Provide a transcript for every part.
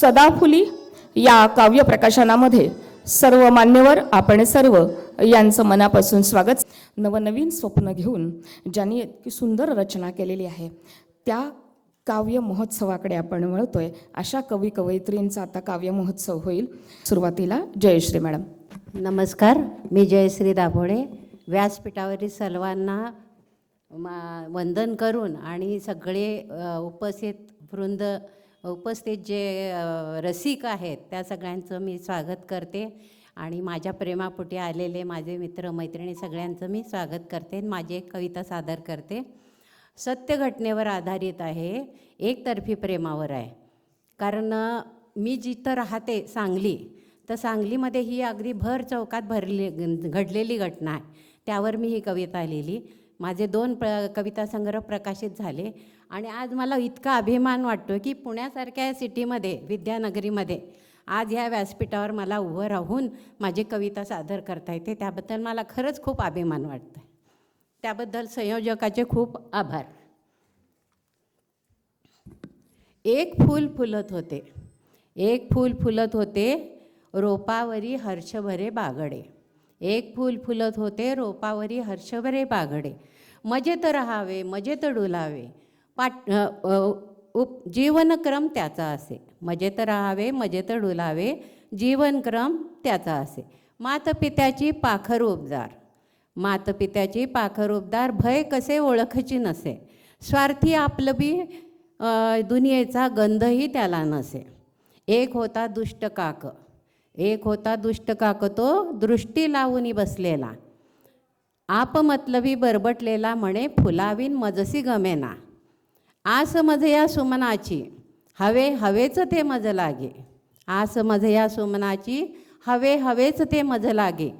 सदाफुली या काव्य प्रकाशनामध्ये सर्व मान्यवर आपण सर्व यांचं मनापासून स्वागत। नवनवीन स्वप्न घेऊन ज्यांनी इतकी सुंदर रचना केलेली आहे त्या काव्य महोत्सवाकडे आपण वळतोय। अशा कवी कवयित्रींचा आता काव्य महोत्सव होईल। सुरुवातीला जयश्री मॅडम। नमस्कार, मी जयश्री दाभोळे। व्यासपीठावरील सर्वांना वंदन करून आणि सगळे उपस्थित जे रसिक आहेत त्या सगळ्यांचं मी स्वागत करते आणि माझ्या प्रेमापोटी आलेले माझे मित्र मैत्रिणी सगळ्यांचं मी स्वागत करते। माझी एक कविता सादर करते। सत्य घटनेवर आधारित आहे, एकतर्फी प्रेमावर आहे। कारण मी जिथं राहते सांगली, तर सांगलीमध्ये ही अगदी भर चौकात घडलेली घटना आहे, त्यावर मी ही कविता लिहिली। माझे 2 कविता संग्रह प्रकाशित झाले आणि आज मला इतका अभिमान वाटतो की पुण्यासारख्या सिटीमध्ये, विद्यानगरीमध्ये आज ह्या व्यासपीठावर मला उभं राहून माझी कविता सादर करता येते, त्याबद्दल मला खरंच खूप अभिमान वाटतो। त्याबद्दल संयोजकाचे खूप आभार। एक फूल फुलत होते, एक फूल फुलत होते, रोपावरी हर्षभरे बागडे। एक फूल फुलत होते, रोपावरी हर्षभरे बागडे। मजेत राहावे, मजेत डुलावे, जीवनक्रम त्याचा असे। मजेत राहावे, मजेत डुलावे, जीवनक्रम त्याचा असे। मातपित्याची पाखर उबदार, मातपित्याची पाखर उबदार, भय कसे ओळखची नसे। स्वार्थी आपलबी दुनियेचा गंधही त्याला नसे। एक होता दुष्ट काक, एक होता दुष्ट काक, तो दृष्टी लावून बसलेला। आपमतलबी बरबटलेला, म्हणे फुलावीन मजसी गमेना। आस मजया सुमनाची, हवे हवेच ते मज लागे। आस मजया सुमनाची, हवे हवेच ते मज लागे।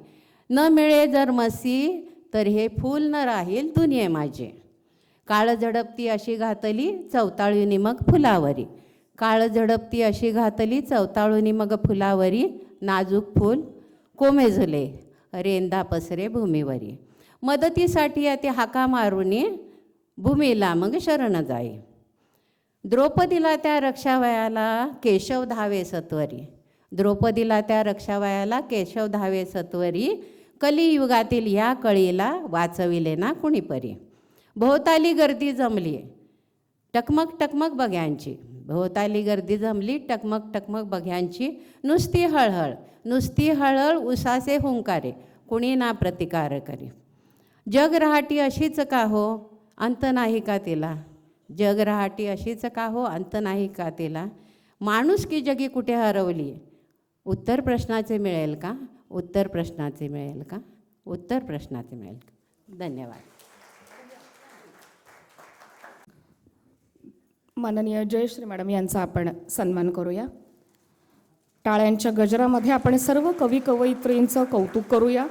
न मिळे जर मसी, तर हे फूल न राहील दुनिये माझे। काळ झडपती अशी घातली, चवताळूनी मग फुलावरी। काळ झडपती अशी घातली, चवताळूनी मग फुलावरी। नाजूक फूल कोमेजले, रेंदा पसरे भूमीवरी। मदतीसाठी ते हाका मारूनी, भूमीला मग शरण जाई। द्रौपदीला त्या रक्षावयाला केशव धावे सत्वरी। द्रौपदीला त्या रक्षावयाला केशव धावे सत्वरी। कलियुगातील या कळीला वाचविले ना कुणीपरी। भोवताली गर्दी जमली, टकमक टकमक बघ्यांची। भोवताली गर्दी जमली, टकमक टकमक बघ्यांची। नुसती हळहळ, नुसती हळहळ, उसासे हुंकारे, कुणी ना प्रतिकार करी। जग रहाटी अशीच का हो, अंत नाही का तिला। जग रहाटी अशीच का हो, अंत नाही का तिला। माणूस की जगी कुठे हरवली, उत्तर प्रश्नाचे मिळेल का। उत्तर प्रश्नाचे मिळेल का, उत्तर प्रश्नाचे मिळेल का। धन्यवाद। माननीय जयश्री मॅडम यांचा आपण सन्मान करूया। टाळ्यांच्या गजरामध्ये आपण सर्व कवी कवयित्रींचं कौतुक करूया।